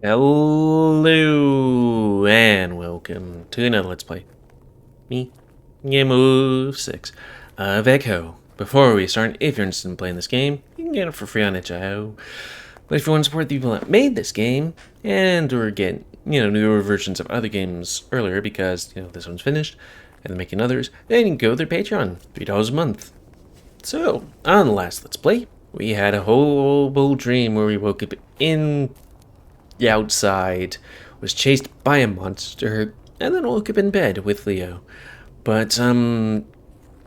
Hello and welcome to another Let's Play. Me, GamerWolfSix of Echo. Before we start, if you're interested in playing this game, you can get it for free on itch.io. But if you want to support the people that made this game, and or get, newer versions of other games earlier because, this one's finished, and they're making others, then you can go to their Patreon, $3 a month. So, on the last Let's Play, we had a horrible dream where we woke up in the outside, was chased by a monster, and then woke up in bed with Leo. But,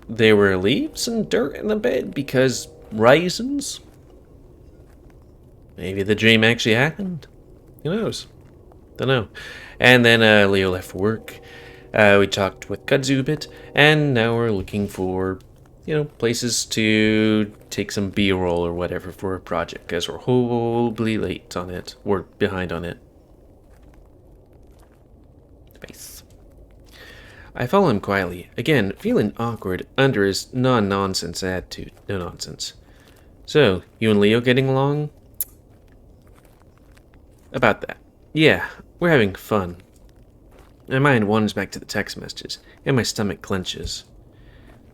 there were leaves and dirt in the bed because reasons? Maybe the dream actually happened. Who knows? Don't know. And then, Leo left for work. We talked with Kudzu a bit, and now we're looking for, places to take some B-roll or whatever for a project, because we're horribly late on it. We're behind on it. Space. I follow him quietly, again, feeling awkward under his non-nonsense attitude. No nonsense. So, you and Leo getting along? About that. Yeah, we're having fun. My mind wanders back to the text messages, and my stomach clenches.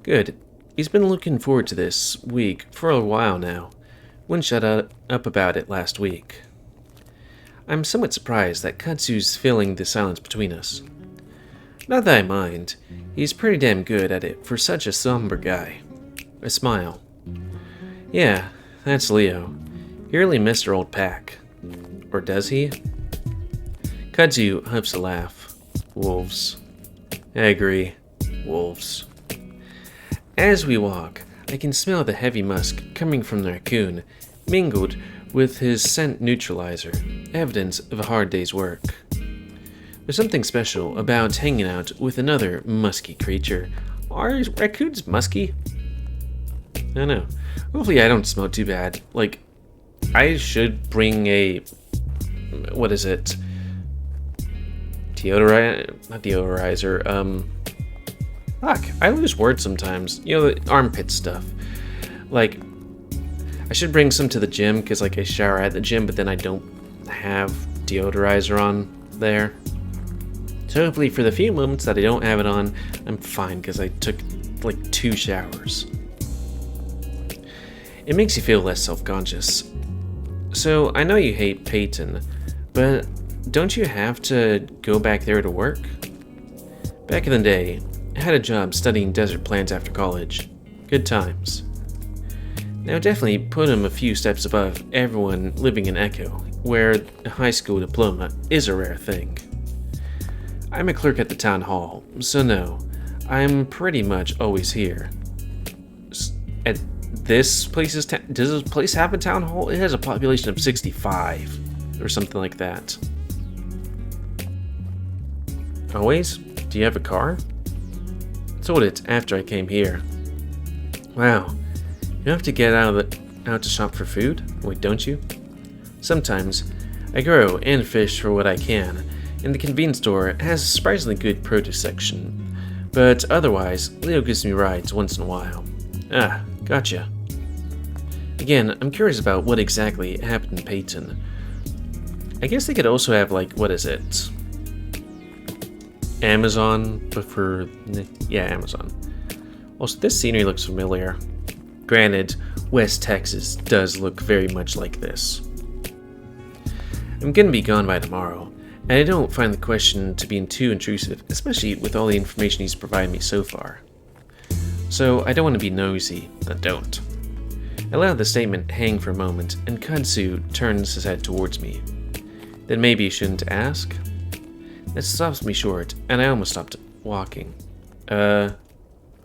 Good. He's been looking forward to this week for a while now. Wouldn't shut up about it last week. I'm somewhat surprised that Katsu's filling the silence between us. Not that I mind. He's pretty damn good at it for such a somber guy. A smile. Yeah, that's Leo. He really missed our old pack. Or does he? Kudzu huffs a laugh. Wolves. I agree. Wolves. As we walk, I can smell the heavy musk coming from the raccoon, mingled with his scent neutralizer, evidence of a hard day's work. There's something special about hanging out with another musky creature. Are raccoons musky? I don't know. Hopefully I don't smell too bad. Like, I should bring a... what is it? Not deodorizer, fuck, I lose words sometimes. The armpit stuff. Like, I should bring some to the gym, because, I shower at the gym, but then I don't have deodorizer on there. So hopefully for the few moments that I don't have it on, I'm fine, because I took, 2 showers. It makes you feel less self-conscious. So, I know you hate Peyton, but don't you have to go back there to work? Back in the day, I had a job studying desert plants after college. Good times. Now definitely put him a few steps above everyone living in Echo, where a high school diploma is a rare thing. I'm a clerk at the town hall, so no, I'm pretty much always here. At this place's does this place have a town hall? It has a population of 65, or something like that. Always? Do you have a car? Sold it after I came here. Wow, you have to get out to shop for food? Wait, don't you? Sometimes I grow and fish for what I can, and the convenience store has a surprisingly good produce section. But otherwise, Leo gives me rides once in a while. Ah, gotcha. Again, I'm curious about what exactly happened in Peyton. I guess they could also have, what is it? Amazon, but for... yeah, Amazon. Also, this scenery looks familiar. Granted, West Texas does look very much like this. I'm gonna be gone by tomorrow, and I don't find the question to be too intrusive, especially with all the information he's provided me so far. So, I don't want to be nosy. I don't. I let the statement hang for a moment, and Kudzu turns his head towards me. Then maybe you shouldn't ask? That stops me short, and I almost stopped walking. I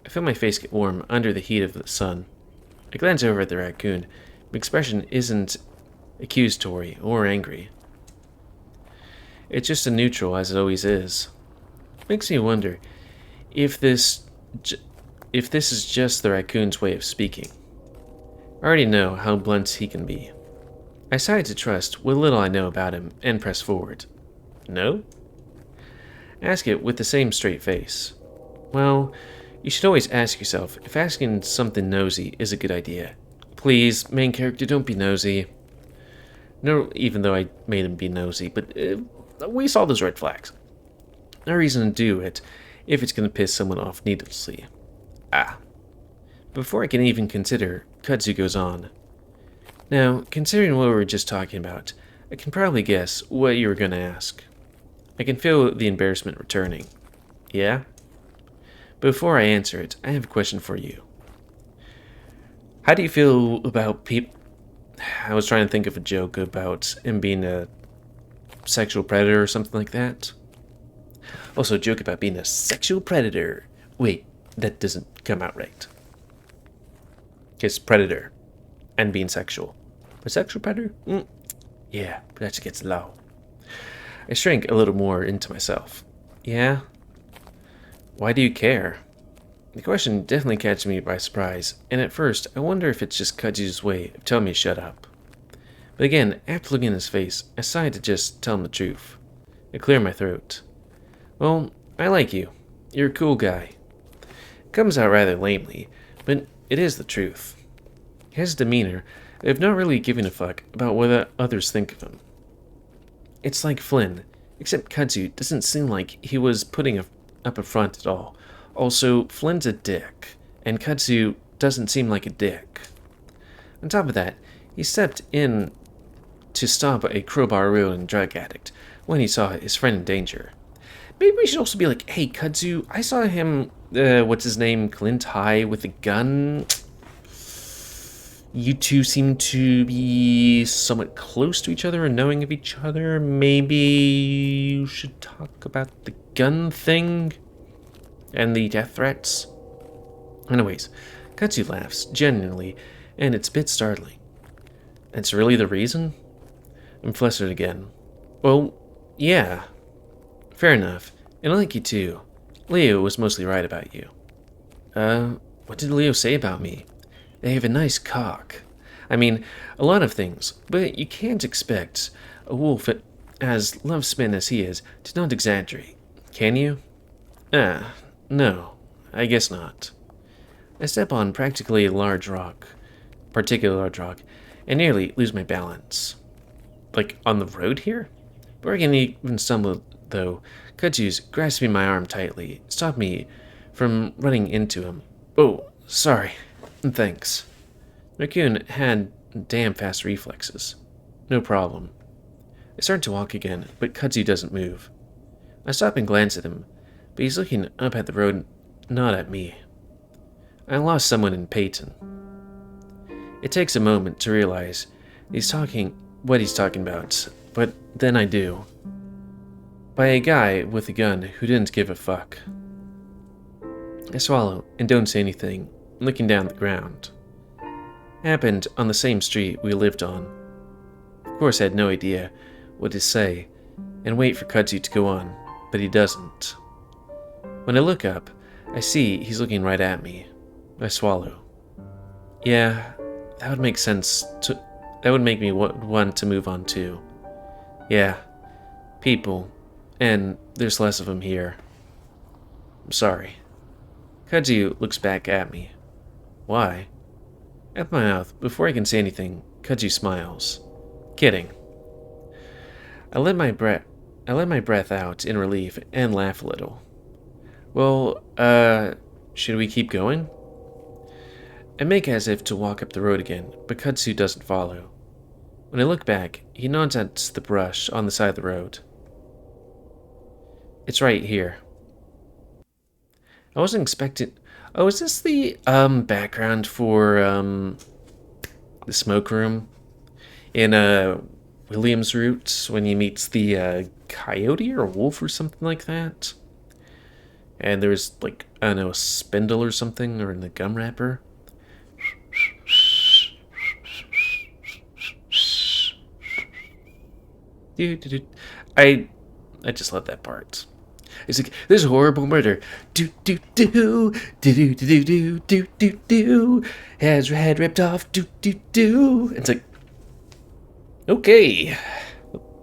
feel my face get warm under the heat of the sun. I glance over at the raccoon. My expression isn't accusatory or angry. It's just a neutral, as it always is. Makes me wonder if this is just the raccoon's way of speaking. I already know how blunt he can be. I decided to trust what little I know about him and press forward. No? Ask it with the same straight face. Well, you should always ask yourself if asking something nosy is a good idea. Please, main character, don't be nosy. No, even though I made him be nosy, but we saw those red flags. No reason to do it if it's going to piss someone off needlessly. Ah. Before I can even consider, Kudzu goes on. Now, considering what we were just talking about, I can probably guess what you were going to ask. I can feel the embarrassment returning. Yeah? Before I answer it, I have a question for you. How do you feel about people... I was trying to think of a joke about him being a sexual predator or something like that. Also, a joke about being a sexual predator. Wait, that doesn't come out right. It's predator and being sexual. A sexual predator? Yeah, but that's against the law. I shrank a little more into myself. Yeah? Why do you care? The question definitely catches me by surprise, and at first I wonder if it's just Kudzu's way of telling me to shut up. But again, after looking in his face, I decided to just tell him the truth. It cleared my throat. Well, I like you. You're a cool guy. It comes out rather lamely, but it is the truth. His demeanor of not really giving a fuck about what others think of him. It's like Flynn, except Kudzu doesn't seem like he was putting up a front at all. Also, Flynn's a dick, and Kudzu doesn't seem like a dick. On top of that, he stepped in to stop a crowbar-wielding drug addict when he saw his friend in danger. Maybe we should also be like, hey, Kudzu, I saw him, what's his name, Clint High with a gun. You two seem to be somewhat close to each other and knowing of each other. Maybe you should talk about the gun thing and the death threats. Anyways, Kudzu laughs, genuinely, and it's a bit startling. That's really the reason? I'm flustered again. Well, yeah. Fair enough. And I like you too. Leo was mostly right about you. What did Leo say about me? They have a nice cock. I mean, a lot of things, but you can't expect a wolf as love-spin as he is to not exaggerate, can you? No, I guess not. I step on practically a particular large rock, and nearly lose my balance. Like, on the road here? Before I can even stumble, though, Kudzu's grasping my arm tightly, stopped me from running into him. Oh, sorry. Thanks. Raccoon had damn fast reflexes. No problem. I start to walk again, but Kudzu doesn't move. I stop and glance at him, but he's looking up at the road, not at me. I lost someone in Peyton. It takes a moment to realize what he's talking about, but then I do. By a guy with a gun who didn't give a fuck. I swallow and don't say anything, looking down at the ground. Happened on the same street we lived on. Of course I had no idea what to say, and wait for Kudzu to go on, but he doesn't. When I look up, I see he's looking right at me. I swallow. Yeah, that would make sense that would make me want to move on too. Yeah, people, and there's less of them here. I'm sorry. Kudzu looks back at me. Why? At my mouth, before I can say anything, Kudzu smiles. Kidding. I let my breath out in relief and laugh a little. Well, should we keep going? I make as if to walk up the road again, but Kudzu doesn't follow. When I look back, he nods at the brush on the side of the road. It's right here. I wasn't expecting... Oh, is this the background for the smoke room in William's Roots when he meets the coyote or wolf or something like that? And there's like, I don't know, a spindle or something, or in the gum wrapper. I just love that part. It's like, there's a horrible murder. Do do do do do do do do do do. Has her head ripped off. Do do do. It's like, okay,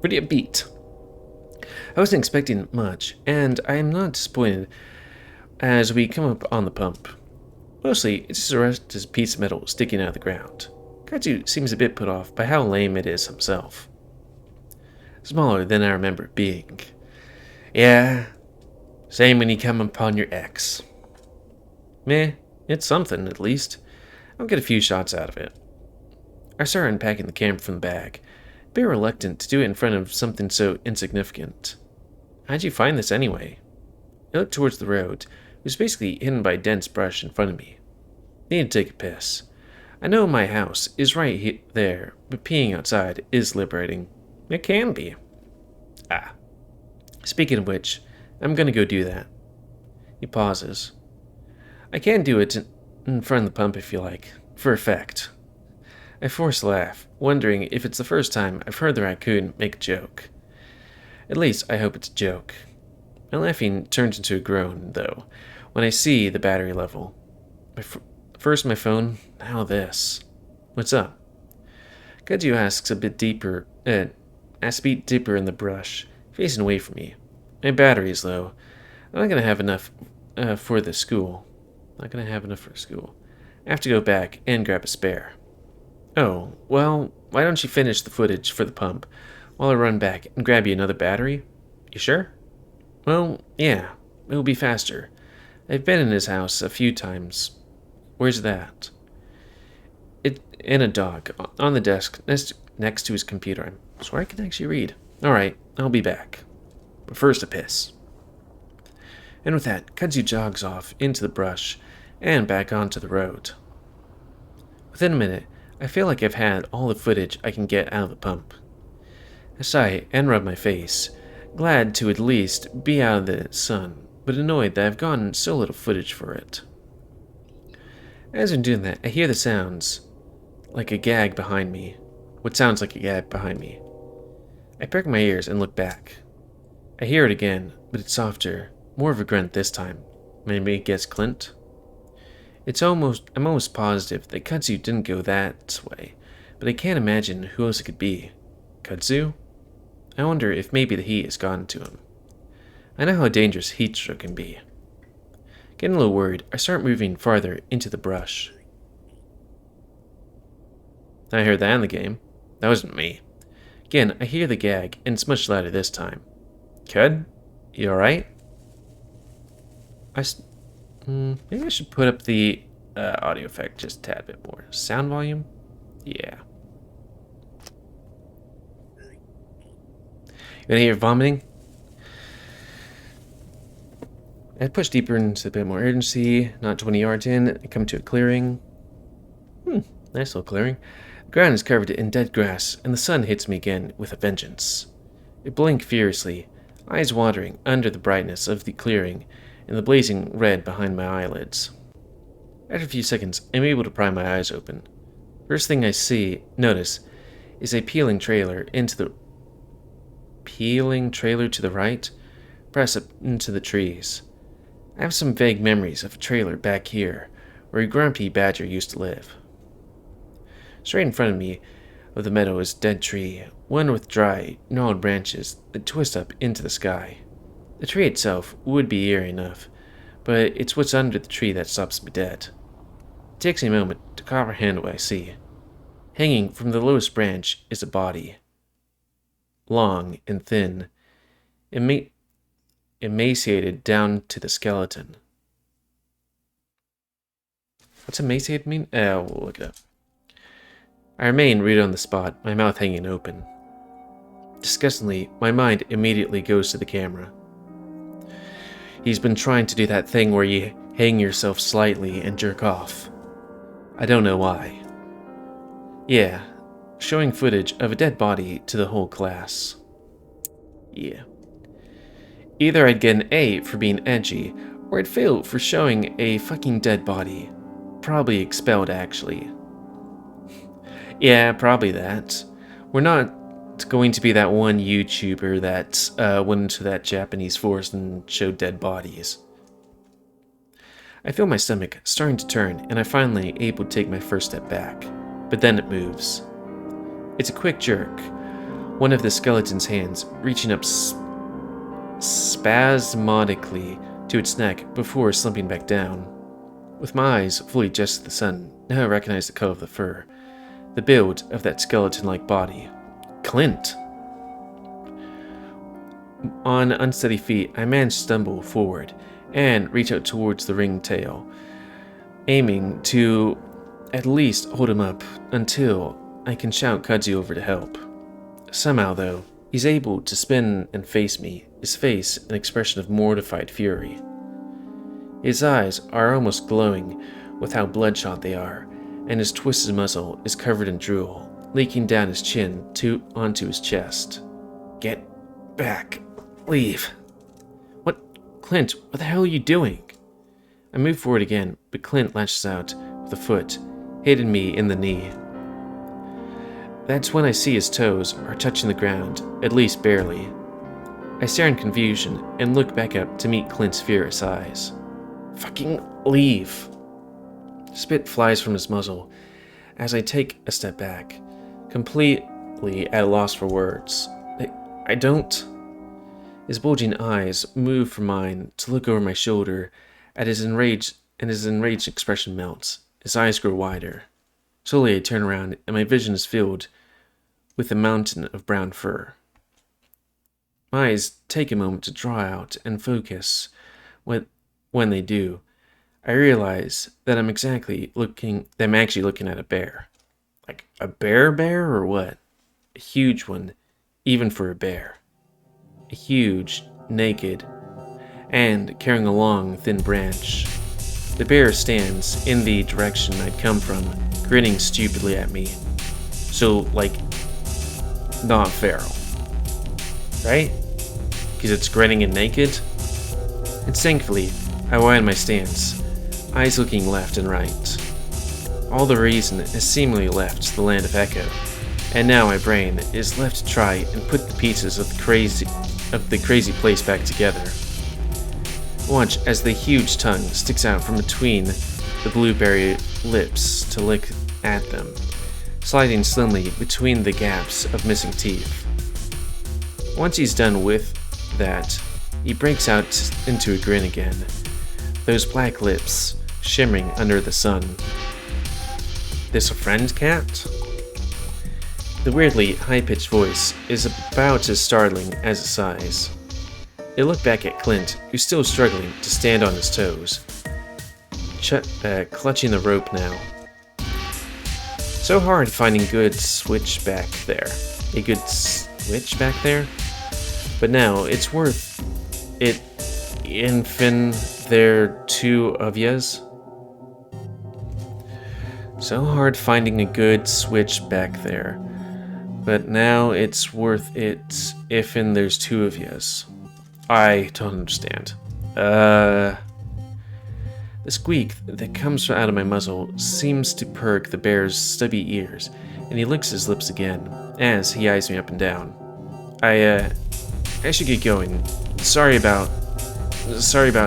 pretty upbeat. I wasn't expecting much, and I am not disappointed as we come up on the pump. Mostly, it's just a rusted piece of metal sticking out of the ground. Katsu seems a bit put off by how lame it is himself. Smaller than I remember it being. Yeah, same when you come upon your ex. Meh, it's something at least. I'll get a few shots out of it. I start unpacking the camera from the bag, a bit reluctant to do it in front of something so insignificant. How'd you find this anyway? I looked towards the road. It was basically hidden by dense brush in front of me. Needed to take a piss. I know my house is right there, but peeing outside is liberating. It can be. Ah. Speaking of which, I'm gonna go do that. He pauses. I can do it in front of the pump if you like, for effect. I force a laugh, wondering if it's the first time I've heard the raccoon make a joke. At least I hope it's a joke. My laughing turns into a groan, though, when I see the battery level. First my phone, now this. What's up? Katsu asks a bit deeper in the brush, facing away from me. My battery is low. I'm not gonna have enough for the school. Not gonna have enough for school. I have to go back and grab a spare. Oh, well, why don't you finish the footage for the pump while I run back and grab you another battery? You sure? Well, yeah, it'll be faster. I've been in his house a few times. Where's that? In a dock, on the desk, next to his computer. I swear I can actually read. Alright, I'll be back. But first a piss. And with that, Katsu jogs off into the brush and back onto the road. Within a minute, I feel like I've had all the footage I can get out of the pump. I sigh and rub my face, glad to at least be out of the sun, but annoyed that I've gotten so little footage for it. As I'm doing that, I hear the sounds like a gag behind me. What sounds like a gag behind me? I prick my ears and look back. I hear it again, but it's softer, more of a grunt this time. Maybe guess Clint? I'm almost positive that Katsu didn't go that way, but I can't imagine who else it could be. Katsu? I wonder if maybe the heat has gotten to him. I know how dangerous heat stroke can be. Getting a little worried, I start moving farther into the brush. I heard that in the game. That wasn't me. Again, I hear the gag, and it's much louder this time. Kid? You alright? Maybe I should put up the audio effect just a tad bit more. Sound volume? Yeah. You wanna hear vomiting? I push deeper into a bit more urgency, not 20 yards in, I come to a clearing. Nice little clearing. The ground is covered in dead grass, and the sun hits me again with a vengeance. I blink furiously, eyes watering under the brightness of the clearing and the blazing red behind my eyelids. After a few seconds, I'm able to pry my eyes open. First thing I notice, is a peeling trailer to the right, press up into the trees. I have some vague memories of a trailer back here, where a grumpy badger used to live. Straight in front of me of the meadow is a dead tree, one with dry, gnarled branches that twist up into the sky. The tree itself would be eerie enough, but it's what's under the tree that stops me dead. It takes a moment to comprehend what I see. Hanging from the lowest branch is a body. Long and thin, emaciated down to the skeleton. What's emaciated mean? We'll look it up. I remain right on the spot, my mouth hanging open. Disgustingly, my mind immediately goes to the camera. He's been trying to do that thing where you hang yourself slightly and jerk off. I don't know why. Yeah, showing footage of a dead body to the whole class. Yeah. Either I'd get an A for being edgy, or I'd fail for showing a fucking dead body. Probably expelled, actually. Yeah, probably that. We're not going to be that one YouTuber that went into that Japanese forest and showed dead bodies. I feel my stomach starting to turn, and I'm finally able to take my first step back. But then it moves. It's a quick jerk, one of the skeleton's hands reaching up spasmodically to its neck before slumping back down. With my eyes fully adjusted to the sun, now I recognize the color of the fur. the build of that skeleton-like body. Clint! On unsteady feet, I manage to stumble forward and reach out towards the ringed tail, aiming to at least hold him up until I can shout Kudzu over to help. Somehow, though, he's able to spin and face me, his face an expression of mortified fury. His eyes are almost glowing with how bloodshot they are, and his twisted muzzle is covered in drool, leaking down his chin onto his chest. Get back. Leave. What? Clint, what the hell are you doing? I move forward again, but Clint lashes out with a foot, hitting me in the knee. That's when I see his toes are touching the ground, at least barely. I stare in confusion and look back up to meet Clint's furious eyes. Fucking leave. Spit flies from his muzzle as I take a step back, completely at a loss for words. I don't... His bulging eyes move from mine to look over my shoulder at his enraged expression melts. His eyes grow wider. Slowly I turn around and my vision is filled with a mountain of brown fur. My eyes take a moment to draw out and focus. When they do, I realize that I'm actually looking at a bear. Like a bear or what? A huge one, even for a bear. A huge, naked, and carrying a long, thin branch. The bear stands in the direction I'd come from, grinning stupidly at me. So, like, not feral. Right? Because it's grinning and naked? Instinctively, I wind my stance, eyes looking left and right. All the reason has seemingly left the land of Echo, and now my brain is left to try and put the pieces of the crazy place back together. Watch as the huge tongue sticks out from between the blueberry lips to lick at them, sliding slimly between the gaps of missing teeth. Once he's done with that, he breaks out into a grin again, those black lips shimmering under the sun. This a friend, cat? The weirdly high-pitched voice is about as startling as its size. I look back at Clint, who's still struggling to stand on his toes, clutching the rope now. So hard finding a good switch back there. But now it's worth it. Infin, there two of yas. So hard finding a good switch back there. But now it's worth it ifin there's two of yas. I don't understand. The squeak that comes out of my muzzle seems to perk the bear's stubby ears, and he licks his lips again as he eyes me up and down. I should get going. Sorry about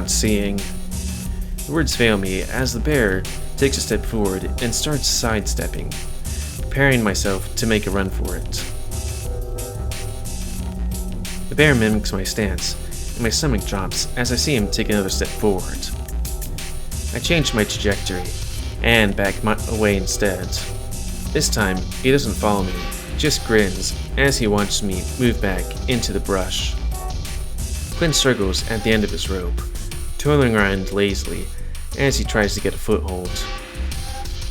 seeing. The words fail me as the bear takes a step forward and starts sidestepping, preparing myself to make a run for it. The bear mimics my stance, and my stomach drops as I see him take another step forward. I change my trajectory and back away instead. This time, he doesn't follow me, just grins as he watches me move back into the brush. Clint struggles at the end of his rope, toiling around lazily as he tries to get a foothold.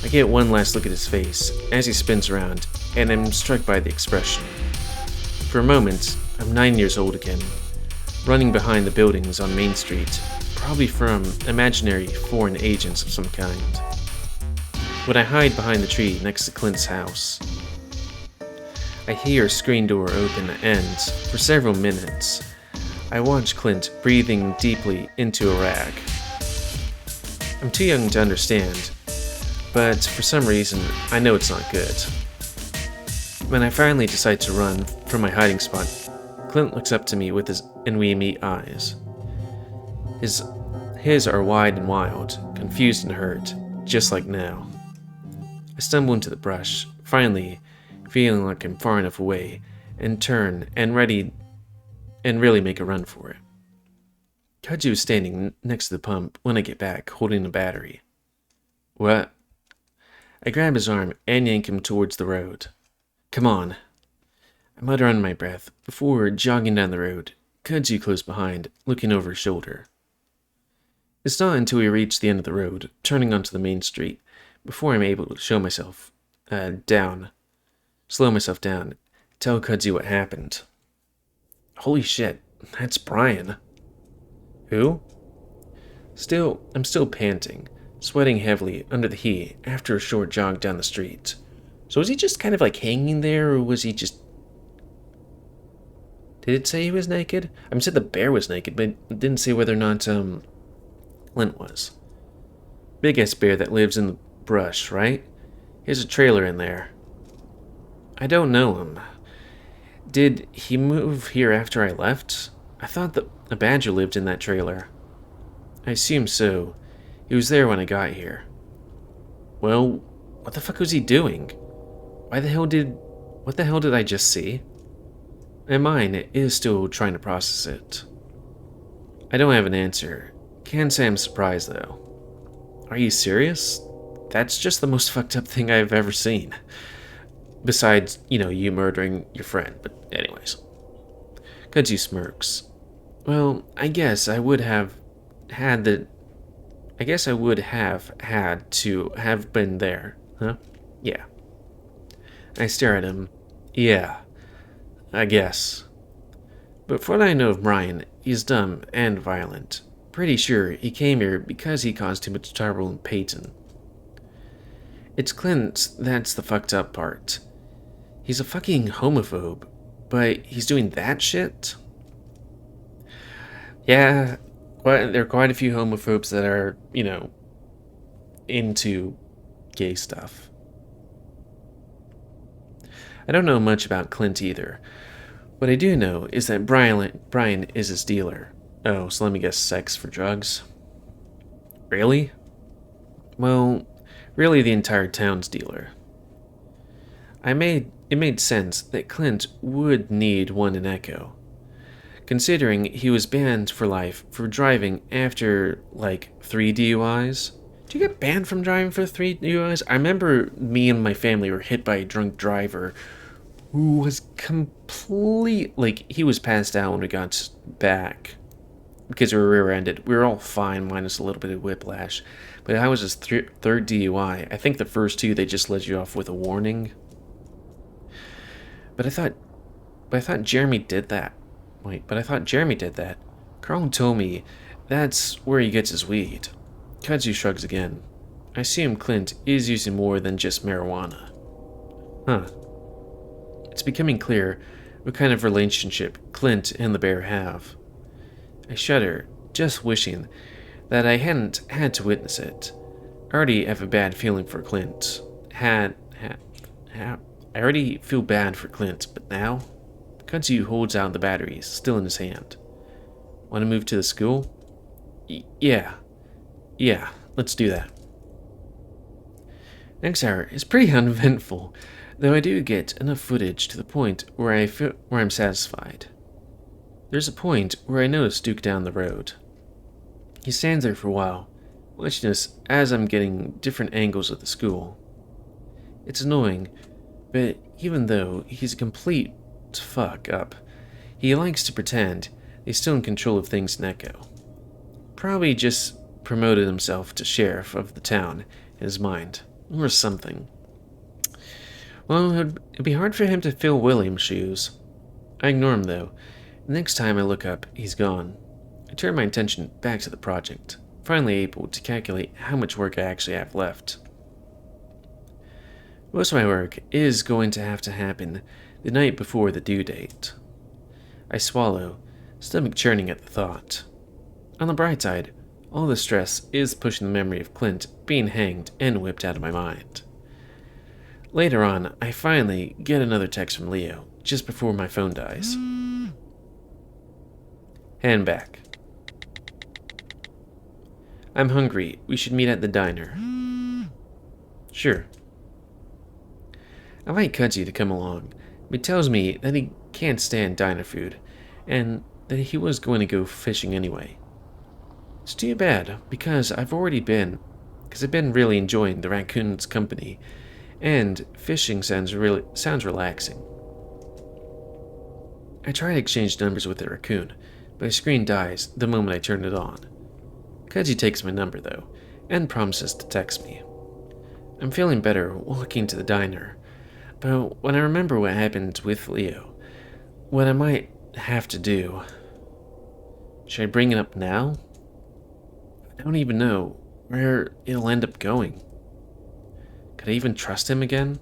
I get one last look at his face as he spins around, and am struck by the expression. For a moment, I'm 9 years old again, running behind the buildings on Main Street, probably from imaginary foreign agents of some kind. When I hide behind the tree next to Clint's house, I hear a screen door open and, for several minutes, I watch Clint breathing deeply into a rag. I'm too young to understand, but for some reason, I know it's not good. When I finally decide to run from my hiding spot, Clint looks up to me and we meet eyes. His are wide and wild, confused and hurt, just like now. I stumble into the brush, finally feeling like I'm far enough away, and turn and really make a run for it. Kudzu is standing next to the pump when I get back, holding a battery. What? I grab his arm and yank him towards the road. Come on. I mutter under my breath before jogging down the road, Kudzu close behind, looking over his shoulder. It's not until we reach the end of the road, turning onto the main street, before I'm able to slow myself down, tell Kudzu what happened. Holy shit, that's Brian. Who? I'm still panting, sweating heavily under the heat after a short jog down the street. So was he just kind of like hanging there, or was he just... Did it say he was naked? I said the bear was naked, but it didn't say whether or not, Clint was. Big-ass bear that lives in the brush, right? He has a trailer in there. I don't know him. Did he move here after I left? I thought that a badger lived in that trailer. I assume so. He was there when I got here. Well, what the fuck was he doing? What the hell did I just see? My mind is still trying to process it. I don't have an answer. Can't say I'm surprised, though. Are you serious? That's just the most fucked up thing I've ever seen. Besides, you murdering your friend. But anyways. Kudzu smirks. Well, I guess I would have had to have been there, huh? Yeah. I stare at him. Yeah, I guess. But for what I know of Brian, he's dumb and violent. Pretty sure he came here because he caused too much trouble in Peyton. It's Clint that's the fucked up part. He's a fucking homophobe, but he's doing that shit? Yeah, there are quite a few homophobes that are, into gay stuff. I don't know much about Clint either. What I do know is that Brian is his dealer. Oh, so let me guess, sex for drugs? Really? Well, really the entire town's dealer. It made sense that Clint would need one in Echo, considering he was banned for life for driving after, 3 DUIs. Do you get banned from driving for 3 DUIs? I remember me and my family were hit by a drunk driver who was he was passed out when we got back because we were rear-ended. We were all fine, minus a little bit of whiplash. But I was his third DUI. I think the first 2, they just let you off with a warning. But I thought Jeremy did that. Carl told me that's where he gets his weed. Kudzu shrugs again. I assume Clint is using more than just marijuana. Huh. It's becoming clear what kind of relationship Clint and the bear have. I shudder, just wishing that I hadn't had to witness it. I already have a bad feeling for Clint. I already feel bad for Clint, but now? Kudzu holds out the batteries, still in his hand. Want to move to the school? Yeah, let's do that. Next hour is pretty uneventful, though I do get enough footage to the point where I'm satisfied. There's a point where I notice Duke down the road. He stands there for a while, watching us as I'm getting different angles of the school. It's annoying, but even though he's a complete fuck up, he likes to pretend he's still in control of things in Echo. Probably just promoted himself to sheriff of the town in his mind, or something. Well, it'd be hard for him to fill William's shoes. I ignore him, though. The next time I look up, he's gone. I turn my attention back to the project, finally able to calculate how much work I actually have left. Most of my work is going to have to happen the night before the due date. I swallow, stomach churning at the thought. On the bright side, all the stress is pushing the memory of Clint being hanged and whipped out of my mind. Later on, I finally get another text from Leo, just before my phone dies. Hand back. I'm hungry. We should meet at the diner. Sure. I invite Kudzu to come along, but he tells me that he can't stand diner food, and that he was going to go fishing anyway. It's too bad, because I've already been because I've been really enjoying the raccoon's company, and fishing sounds relaxing. I try to exchange numbers with the raccoon, but my screen dies the moment I turn it on. Kaji takes my number, though, and promises to text me. I'm feeling better walking to the diner, but when I remember what happened with Leo, what I might have to do, should I bring it up now? I don't even know where it'll end up going. Could I even trust him again?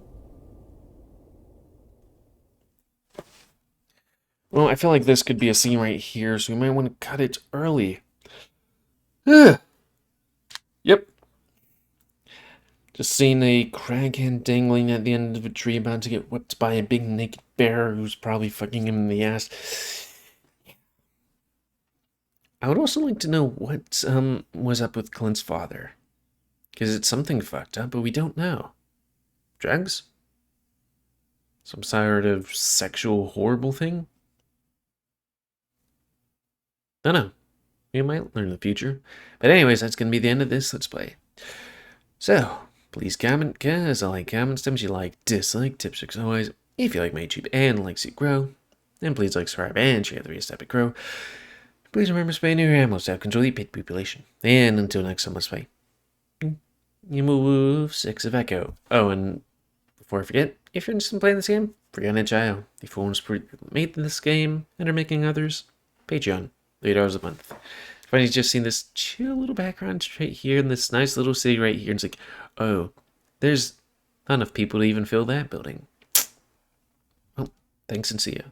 Well, I feel like this could be a scene right here, so we might want to cut it early. Ugh. Yep. Just seeing a crackhead dangling at the end of a tree about to get whipped by a big naked bear who's probably fucking him in the ass. I would also like to know what was up with Clint's father. Because it's something fucked up, but we don't know. Drugs? Some sort of sexual horrible thing? Don't know. We might learn in the future. But anyways, that's going to be the end of this Let's Play. So, please comment, because I like comments, times you like, dislike, tips, tricks, always. If you like my YouTube and like to grow, then please like, subscribe, and share the videos to help it grow. Please remember to spay new animals to help control the pet population. And until next time, let's play GamerWolfSix of Echo. Oh, and before I forget, if you're interested in playing this game, forget itch.io. If you want to made this game and are making others, Patreon, $8 a month. If anybody's just seen this chill little background right here in this nice little city right here, and it's like, oh, there's not enough people to even fill that building. Well, thanks and see ya.